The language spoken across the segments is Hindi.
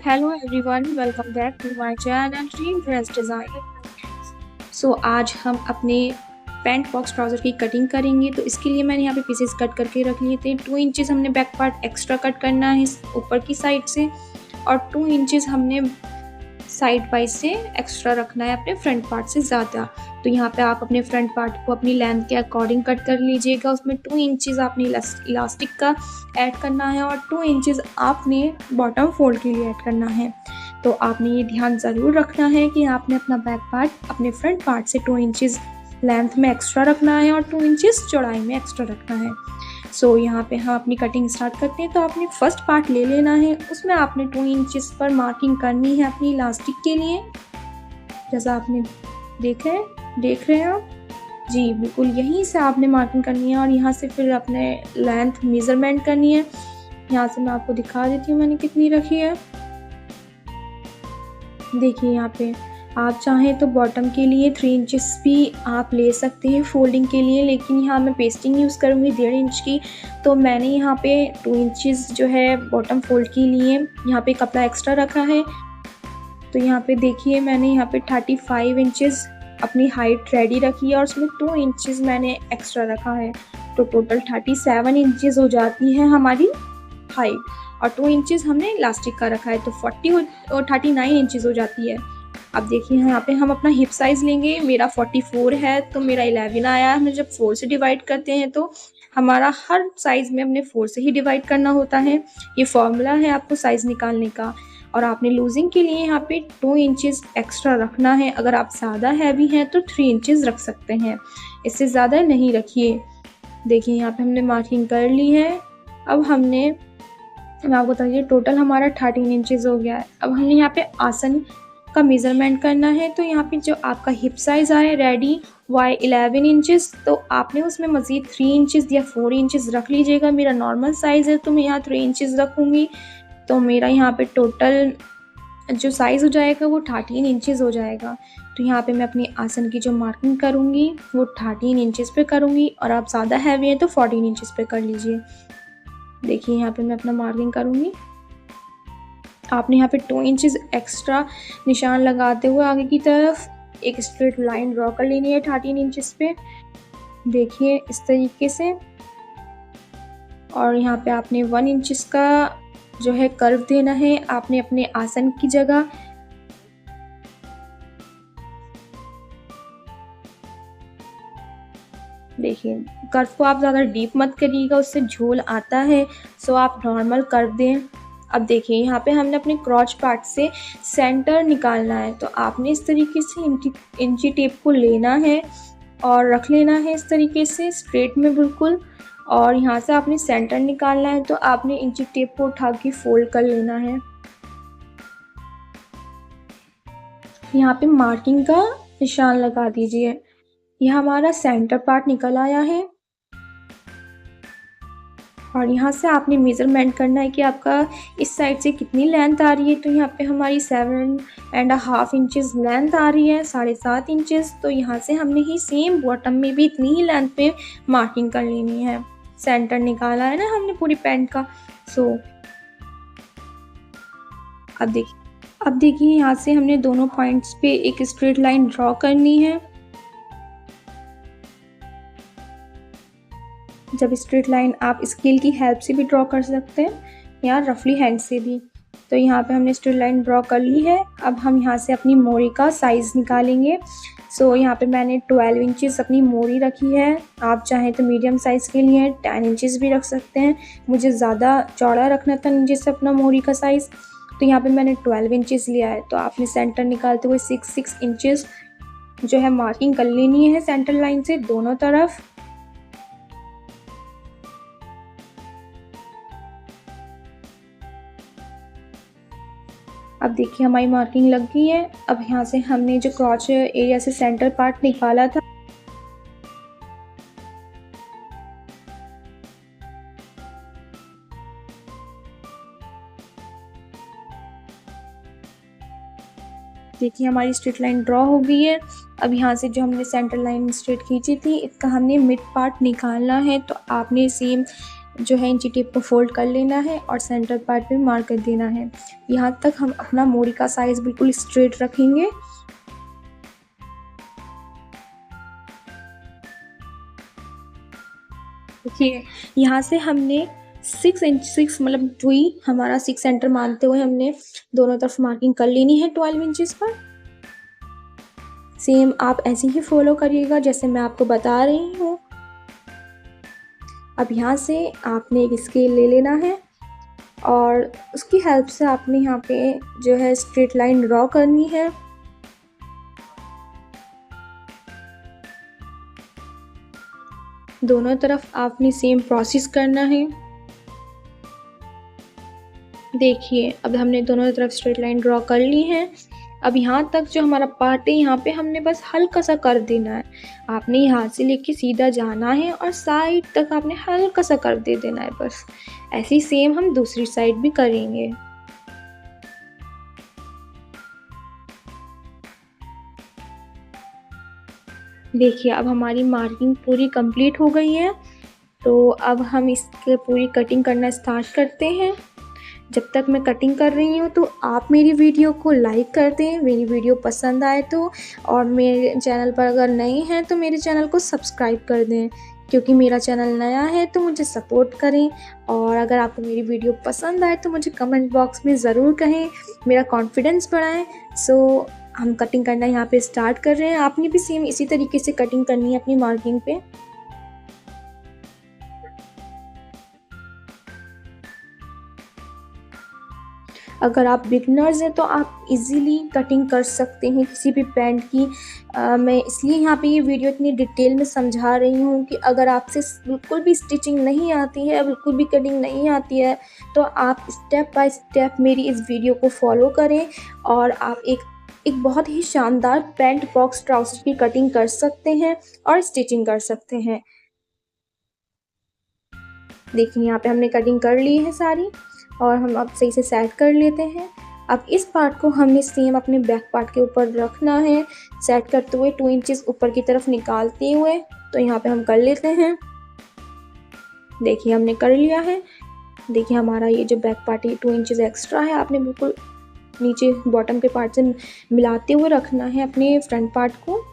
Hello everyone, welcome back to my channel Dream Dress Design। आज हम अपने पैंट बॉक्स ट्राउज़र की कटिंग करेंगे। तो इसके लिए मैंने यहाँ पे पीसेस कट करके रख लिए थे। 2 इंचेस हमने बैक पार्ट एक्स्ट्रा कट करना है ऊपर की साइड से, और 2 इंचेस हमने साइड बाई से एक्स्ट्रा रखना है अपने फ्रंट पार्ट से ज़्यादा। तो यहाँ पे आप अपने फ्रंट पार्ट को अपनी लेंथ के अकॉर्डिंग कट कर लीजिएगा। उसमें 2 इंचेस आपने इलास्टिक का ऐड करना है और 2 इंचेस आपने बॉटम फोल्ड के लिए ऐड करना है। तो आपने ये ध्यान ज़रूर रखना है कि आपने अपना बैक पार्ट अपने फ्रंट पार्ट से 2 इंचेस लेंथ में एक्स्ट्रा रखना है और 2 इंचेस चौड़ाई में एक्स्ट्रा रखना है। यहाँ पे हम अपनी कटिंग स्टार्ट करते हैं। तो आपने फर्स्ट पार्ट ले लेना है, उसमें आपने 2 इंचेस पर मार्किंग करनी है अपनी इलास्टिक के लिए, जैसा आपने देख रहे हैं आप जी, बिल्कुल यहीं से आपने मार्किंग करनी है और यहाँ से फिर अपने लेंथ मेज़रमेंट करनी है। यहाँ से मैं आपको दिखा देती हूँ मैंने कितनी रखी है। देखिए यहाँ पे आप चाहें तो बॉटम के लिए 3 इंचेस भी आप ले सकते हैं फोल्डिंग के लिए, लेकिन यहाँ मैं पेस्टिंग यूज़ करूँगी 1.5 इंच की। तो मैंने यहाँ पे 2 इंचेस जो है बॉटम फोल्ड के लिए यहाँ पे कपड़ा एक्स्ट्रा रखा है। तो यहाँ पे देखिए मैंने यहाँ पे 35 इंचेस अपनी हाइट रेडी रखी है और उसमें 2 इंचेस मैंने एक्स्ट्रा रखा है। तो टोटल 37 इंचेस हो जाती है हमारी हाइट, और 2 इंचेस हमने इलास्टिक का रखा है, तो 40 और 39 इंचेस हो जाती है। अब देखिए यहाँ पे हम अपना हिप साइज़ लेंगे। मेरा 44 है तो मेरा 11 आया। हमने जब 4 से डिवाइड करते हैं तो हमारा हर साइज़ में हमने 4 से ही डिवाइड करना होता है। ये फॉर्मूला है आपको साइज़ निकालने का। और आपने लूजिंग के लिए यहाँ पे 2 इंचेस एक्स्ट्रा रखना है। अगर आप ज़्यादा हैवी हैं तो 3 इंचेस रख सकते हैं, इससे ज़्यादा नहीं रखिए। देखिए यहाँ पे हमने मार्किंग कर ली है। अब हमने, मैं आपको बताइए, टोटल हमारा 13 इंचेस हो गया है। अब हमने यहाँ पे आसन का मेज़रमेंट करना है। तो यहाँ पे जो आपका हिप साइज़ आए रेडी वाई 11 इंचेस, तो आपने उसमें मज़ीद 3 इंचेस या 4 इंचेस रख लीजिएगा। मेरा नॉर्मल साइज़ है तो मैं यहाँ 3 इंचेस रखूँगी। तो मेरा यहाँ पे टोटल जो साइज़ हो जाएगा वो 13 इंचेस हो जाएगा। तो यहाँ पे मैं अपनी आसन की जो मार्किंग करूँगी वो 13 इंचेस पे करूँगी, और आप ज़्यादा हैवी हैं तो 14 इंचेस पे कर लीजिए। देखिए यहाँ पे मैं अपना मार्किंग करूँगी। आपने यहाँ पे 2 इंचेस एक्स्ट्रा निशान लगाते हुए आगे की तरफ एक स्ट्रेट लाइन ड्रॉ कर लेनी है 13 इंचेस पे। देखिए इस तरीके से। और यहाँ पे आपने 1 इंचेस का जो है कर्व देना है आपने अपने आसन की जगह। देखिए कर्व को आप ज़्यादा डीप मत करिएगा, उससे झोल आता है। आप नॉर्मल कर्व दें। अब देखिए यहाँ पे हमने अपने क्रॉच पार्ट से सेंटर निकालना है। तो आपने इस तरीके से इंची टेप को लेना है और रख लेना है इस तरीके से स्ट्रेट में बिल्कुल, और यहाँ से आपने सेंटर निकालना है। तो आपने इंची टेप को उठा के फोल्ड कर लेना है। यहाँ पे मार्किंग का निशान लगा दीजिए। यह हमारा सेंटर पार्ट निकल आया है, और यहाँ से आपने मेज़रमेंट करना है कि आपका इस साइड से कितनी लेंथ आ रही है। तो यहाँ पे हमारी 7.5 इंचेस लेंथ आ रही है, 7.5 इंचेस। तो यहाँ से हमने ही सेम बॉटम में भी इतनी ही लेंथ पे मार्किंग कर लेनी है। सेंटर निकाला है ना हमने पूरी पैंट का। अब देखिए यहाँ से हमने दोनों पॉइंट्स पे एक स्ट्रेट लाइन ड्रॉ करनी है। जब स्ट्रेट लाइन आप स्केल की हेल्प से भी ड्रॉ कर सकते हैं या रफली हैंड से भी। तो यहाँ पे हमने स्ट्रेट लाइन ड्रॉ कर ली है। अब हम यहाँ से अपनी मोरी का साइज़ निकालेंगे। यहाँ पे मैंने 12 इंचेस अपनी मोरी रखी है। आप चाहें तो मीडियम साइज़ के लिए 10 इंचेस भी रख सकते हैं। मुझे ज़्यादा चौड़ा रखना था नीचे से अपना मोरी का साइज़, तो यहाँ पे मैंने 12 इंचेस लिया है। तो आपने सेंटर निकालते हुए 6 इंचेस जो है मार्किंग कर लेनी है सेंटर लाइन से दोनों तरफ। अब देखिए हमारी मार्किंग लग गई है। अब यहाँ से हमने जो क्रॉच एरिया से सेंटर पार्ट निकाला था, देखिए हमारी स्ट्रेट लाइन ड्रॉ हो गई है। अब यहाँ से जो हमने सेंटर लाइन स्ट्रेट खींची थी, इसका हमने मिड पार्ट निकालना है। तो आपने सेम जो है इंची टेप को फोल्ड कर लेना है और सेंटर पार्ट पे मार्क कर देना है। यहाँ तक हम अपना मोड़ी का साइज़ बिल्कुल स्ट्रेट रखेंगे। देखिए यहाँ से हमने 6 मतलब वही हमारा 6 सेंटर मानते हुए हमने दोनों तरफ मार्किंग कर लेनी है 12 इंचेस पर। सेम आप ऐसे ही फॉलो करिएगा जैसे मैं आपको बता रही हूँ। अब यहाँ से आपने एक स्केल ले लेना है और उसकी हेल्प से आपने यहाँ पे जो है स्ट्रेट लाइन ड्रॉ करनी है। दोनों तरफ आपने सेम प्रोसेस करना है। देखिए अब हमने दोनों तरफ स्ट्रेट लाइन ड्रॉ कर ली है। अब यहाँ तक जो हमारा पार्ट है यहाँ पे हमने बस हल्का सा कर देना है। आपने यहाँ से लेके सीधा जाना है और साइड तक आपने हल्का सा कर दे देना है बस। ऐसे ही सेम हम दूसरी साइड भी करेंगे। देखिए अब हमारी मार्किंग पूरी कंप्लीट हो गई है, तो अब हम इसकी पूरी कटिंग करना स्टार्ट करते हैं। जब तक मैं कटिंग कर रही हूँ तो आप मेरी वीडियो को लाइक कर दें, मेरी वीडियो पसंद आए तो, और मेरे चैनल पर अगर नए हैं तो मेरे चैनल को सब्सक्राइब कर दें, क्योंकि मेरा चैनल नया है तो मुझे सपोर्ट करें। और अगर आपको मेरी वीडियो पसंद आए तो मुझे कमेंट बॉक्स में ज़रूर कहें, मेरा कॉन्फिडेंस बढ़ाएं। सो हम कटिंग करना यहाँ पे स्टार्ट कर रहे हैं। आपने भी सेम इसी तरीके से कटिंग करनी है अपनी मार्किंग पे। अगर आप बिगनर्स हैं तो आप इजीली कटिंग कर सकते हैं किसी भी पैंट की। मैं इसलिए यहाँ पे ये वीडियो इतनी डिटेल में समझा रही हूँ कि अगर आपसे बिल्कुल भी स्टिचिंग नहीं आती है, बिल्कुल भी कटिंग नहीं आती है, तो आप स्टेप बाय स्टेप मेरी इस वीडियो को फॉलो करें और आप एक बहुत ही शानदार पैंट बॉक्स ट्राउज़र की कटिंग कर सकते हैं और स्टिचिंग कर सकते हैं। देखिए यहाँ पे हमने कटिंग कर ली है सारी और हम अब सही से सेट कर लेते हैं। अब इस पार्ट को हमने सेम अपने बैक पार्ट के ऊपर रखना है, सेट करते हुए 2 इंचेस ऊपर की तरफ निकालते हुए। तो यहाँ पे हम कर लेते हैं। देखिए हमने कर लिया है। देखिए हमारा ये जो बैक पार्ट है 2 इंचेस एक्स्ट्रा है, आपने बिल्कुल नीचे बॉटम के पार्ट से मिलाते हुए रखना है अपने फ्रंट पार्ट को।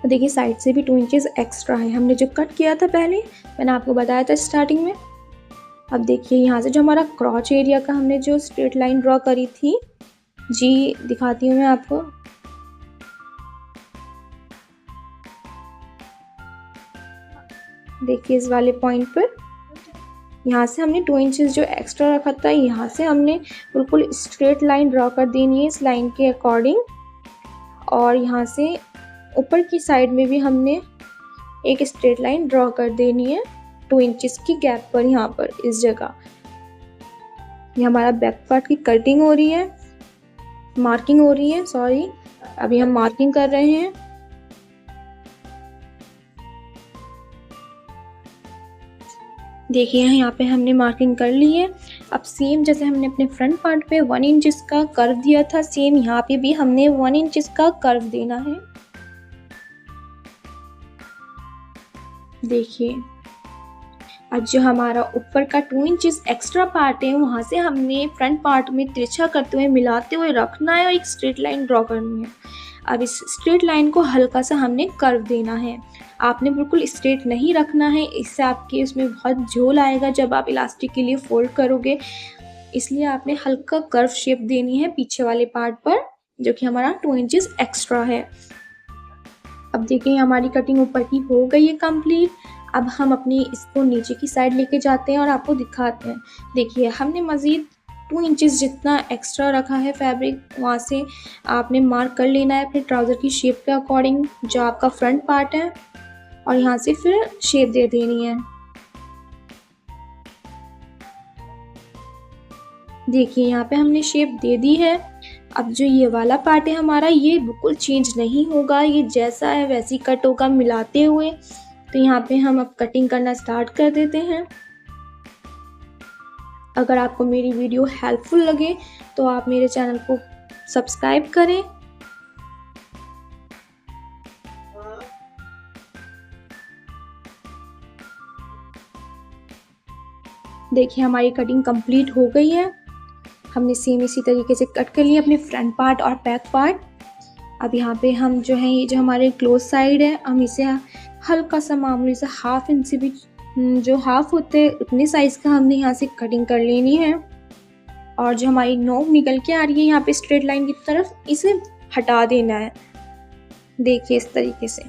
तो देखिए साइड से भी 2 इंचेस एक्स्ट्रा है, हमने जो कट किया था पहले, मैंने आपको बताया था स्टार्टिंग में। अब देखिए यहाँ से जो हमारा क्रॉच एरिया का हमने जो स्ट्रेट लाइन ड्रॉ करी थी, जी दिखाती हूँ मैं आपको। देखिए इस वाले पॉइंट पर यहाँ से हमने 2 इंचेस जो एक्स्ट्रा रखा था, यहाँ से हमने बिल्कुल स्ट्रेट लाइन ड्रॉ कर देनी है इस लाइन के अकॉर्डिंग। और यहाँ से ऊपर की साइड में भी हमने एक स्ट्रेट लाइन ड्रॉ कर देनी है 2 इंचेस की गैप पर। यहाँ पर इस जगह ये हमारा बैक पार्ट की कटिंग हो रही है, मार्किंग हो रही है, सॉरी अभी हम मार्किंग कर रहे हैं। देखिए यहाँ पे हमने मार्किंग कर ली है। अब सेम जैसे हमने अपने फ्रंट पार्ट पे 1 इंचेस का कर्व दिया था, सेम यहाँ पे भी हमने 1 इंचेस का कर्व देना है। देखिए अब जो हमारा ऊपर का 2 इंचेस एक्स्ट्रा पार्ट है, वहाँ से हमने फ्रंट पार्ट में तिरछा करते हुए मिलाते हुए रखना है और एक स्ट्रेट लाइन ड्रॉ करनी है। अब इस स्ट्रेट लाइन को हल्का सा हमने कर्व देना है। आपने बिल्कुल स्ट्रेट नहीं रखना है, इससे आपके उसमें बहुत झोल आएगा जब आप इलास्टिक के लिए फोल्ड करोगे। इसलिए आपने हल्का कर्व शेप देनी है पीछे वाले पार्ट पर, जो कि हमारा 2 इंचेस एक्स्ट्रा है। अब देखिए हमारी कटिंग ऊपर की हो गई है कंप्लीट। अब हम अपनी इसको नीचे की साइड लेके जाते हैं और आपको दिखाते हैं। देखिए हमने मज़ीद 2 इंचेस जितना एक्स्ट्रा रखा है फैब्रिक, वहाँ से आपने मार्क कर लेना है अपने ट्राउज़र की शेप के अकॉर्डिंग जो आपका फ्रंट पार्ट है, और यहाँ से फिर शेप दे देनी है। देखिए यहाँ पे हमने शेप दे दी है। अब जो ये वाला पार्ट है हमारा, ये बिल्कुल चेंज नहीं होगा, ये जैसा है वैसी कट होगा मिलाते हुए। तो यहाँ पे हम अब कटिंग करना स्टार्ट कर देते हैं। अगर आपको मेरी वीडियो हेल्पफुल लगे तो आप मेरे चैनल को सब्सक्राइब करें। देखिए हमारी कटिंग कंप्लीट हो गई है। हमने सेम इसी तरीके से कट कर लिया अपने फ्रंट पार्ट और बैक पार्ट। अब यहाँ पे हम जो है, ये जो हमारे क्लोज साइड है, हम इसे हल्का सा मामूली सा हाफ इंच से भी जो हाफ होते हैं उतने साइज़ का हमने यहाँ से कटिंग कर लेनी है। और जो हमारी नोक निकल के आ रही है यहाँ पे स्ट्रेट लाइन की तरफ, इसे हटा देना है। देखिए इस तरीके से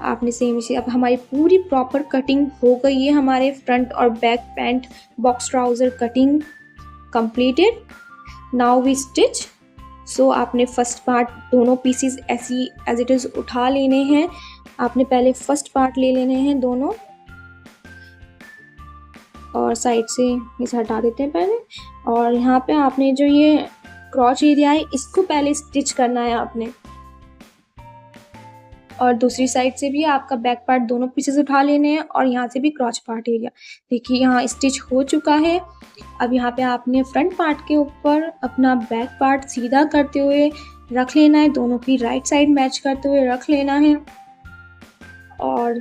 आपने सेम इसे, अब हमारी पूरी प्रॉपर कटिंग हो गई है। हमारे फ्रंट और back pant box trouser cutting completed. Now we stitch. So आपने फर्स्ट पार्ट दोनों पीसीज ऐसी एज इट इज़ उठा लेने हैं। आपने पहले फर्स्ट पार्ट ले लेने हैं दोनों, और साइड से इसे हटा देते हैं पहले। और यहाँ पे आपने जो ये क्रॉच एरिया है इसको पहले स्टिच करना है आपने, और दूसरी साइड से भी आपका बैक पार्ट दोनों पीसेस उठा लेने हैं, और यहाँ से भी क्रॉच पार्ट एरिया। देखिए यहाँ स्टिच हो चुका है। अब यहाँ पे आपने फ्रंट पार्ट के ऊपर अपना बैक पार्ट सीधा करते हुए रख लेना है, दोनों की राइट साइड मैच करते हुए रख लेना है। और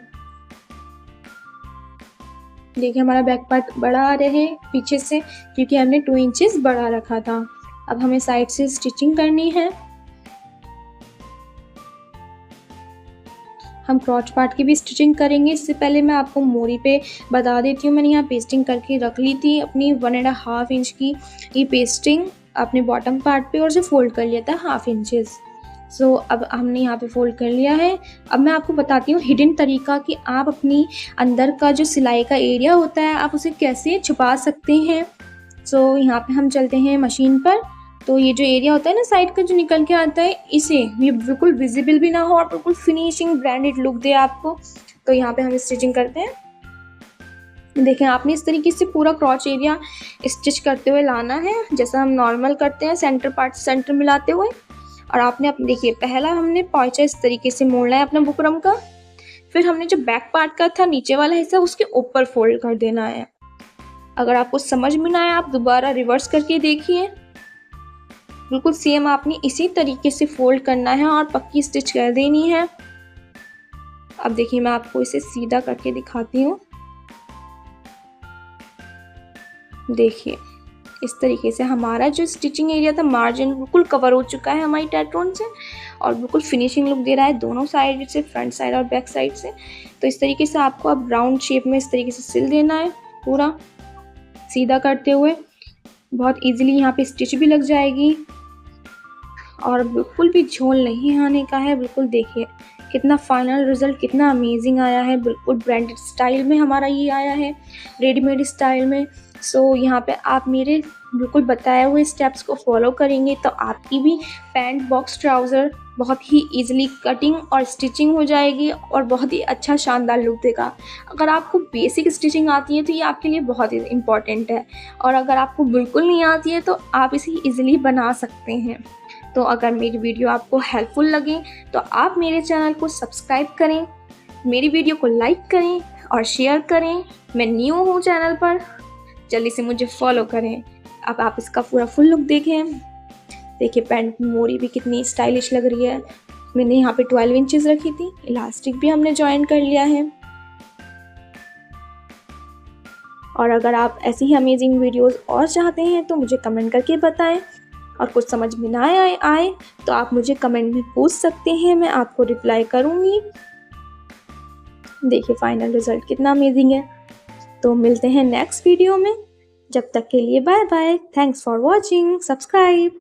देखिए हमारा बैक पार्ट बड़ा आ रहा है पीछे से, क्योंकि हमने 2 इंचेस बड़ा रखा था। अब हमें साइड से स्टिचिंग करनी है। हम क्रॉच पार्ट की भी स्टिचिंग करेंगे। इससे पहले मैं आपको मोरी पे बता देती हूँ, मैंने यहाँ पेस्टिंग करके रख ली थी अपनी 1.5 इंच की ये पेस्टिंग अपने बॉटम पार्ट पे, और उसे फोल्ड कर लिया था 1/2 इंचेस। सो अब हमने यहाँ पे फोल्ड कर लिया है। अब मैं आपको बताती हूँ हिडन तरीका कि आप अपनी अंदर का जो सिलाई का एरिया होता है आप उसे कैसे छुपा सकते हैं। सो यहाँ पे हम चलते हैं मशीन पर। तो ये जो एरिया होता है ना साइड का जो निकल के आता है, इसे ये बिल्कुल विजिबल भी ना हो और बिल्कुल फिनिशिंग ब्रांडेड लुक दे आपको। तो यहाँ पे हम स्टिचिंग करते हैं। देखें आपने इस तरीके से पूरा क्रॉच एरिया स्टिच करते हुए लाना है, जैसा हम नॉर्मल करते हैं सेंटर पार्ट सेंटर मिलाते हुए। और आपने अपने देखिए पहला हमने पॉइंचा इस तरीके से मोड़ना है अपना बुकरम का। फिर हमने जो बैक पार्ट का था नीचे वाला हिस्सा उसके ऊपर फोल्ड कर देना है। अगर आपको समझ में ना आए आप दोबारा रिवर्स करके देखिए। बिल्कुल सेम आपने इसी तरीके से फोल्ड करना है और पक्की स्टिच कर देनी है। अब देखिए मैं आपको इसे सीधा करके दिखाती हूँ। देखिए इस तरीके से हमारा जो स्टिचिंग एरिया था मार्जिन बिल्कुल कवर हो चुका है हमारी टेट्रोन से, और बिल्कुल फिनिशिंग लुक दे रहा है दोनों साइड से, फ्रंट साइड और बैक साइड से। तो इस तरीके से आपको अब राउंड शेप में इस तरीके से सिल देना है पूरा सीधा करते हुए। बहुत इजीली यहाँ पे स्टिच भी लग जाएगी और बिल्कुल भी झोल नहीं आने का है। बिल्कुल देखिए कितना फाइनल रिजल्ट कितना अमेजिंग आया है। बिल्कुल ब्रांडेड स्टाइल में हमारा ये आया है, रेडीमेड स्टाइल में। सो यहाँ पे आप मेरे बिल्कुल बताए हुए स्टेप्स को फॉलो करेंगे तो आपकी भी पैंट बॉक्स ट्राउज़र बहुत ही इजीली कटिंग और स्टिचिंग हो जाएगी और बहुत ही अच्छा शानदार लुक देगा। अगर आपको बेसिक स्टिचिंग आती है तो ये आपके लिए बहुत ही इम्पॉर्टेंट है, और अगर आपको बिल्कुल नहीं आती है तो आप इसे ईजिली बना सकते हैं। तो अगर मेरी वीडियो आपको हेल्पफुल लगे तो आप मेरे चैनल को सब्सक्राइब करें, मेरी वीडियो को लाइक करें और शेयर करें। मैं न्यू हूँ चैनल पर, जल्दी से मुझे फॉलो करें। अब आप इसका पूरा फुल लुक देखें। देखिए पैंट मोरी भी कितनी स्टाइलिश लग रही है। मैंने यहाँ पे 12 इंचेस रखी थी, इलास्टिक भी हमने ज्वाइन कर लिया है। और अगर आप ऐसी ही अमेजिंग वीडियोस और चाहते हैं तो मुझे कमेंट करके बताएं, और कुछ समझ में ना आए तो आप मुझे कमेंट में पूछ सकते हैं, मैं आपको रिप्लाई करूँगी। देखिए फाइनल रिजल्ट कितना अमेजिंग है। तो मिलते हैं नेक्स्ट वीडियो में, जब तक के लिए bye bye. Thanks for watching, subscribe.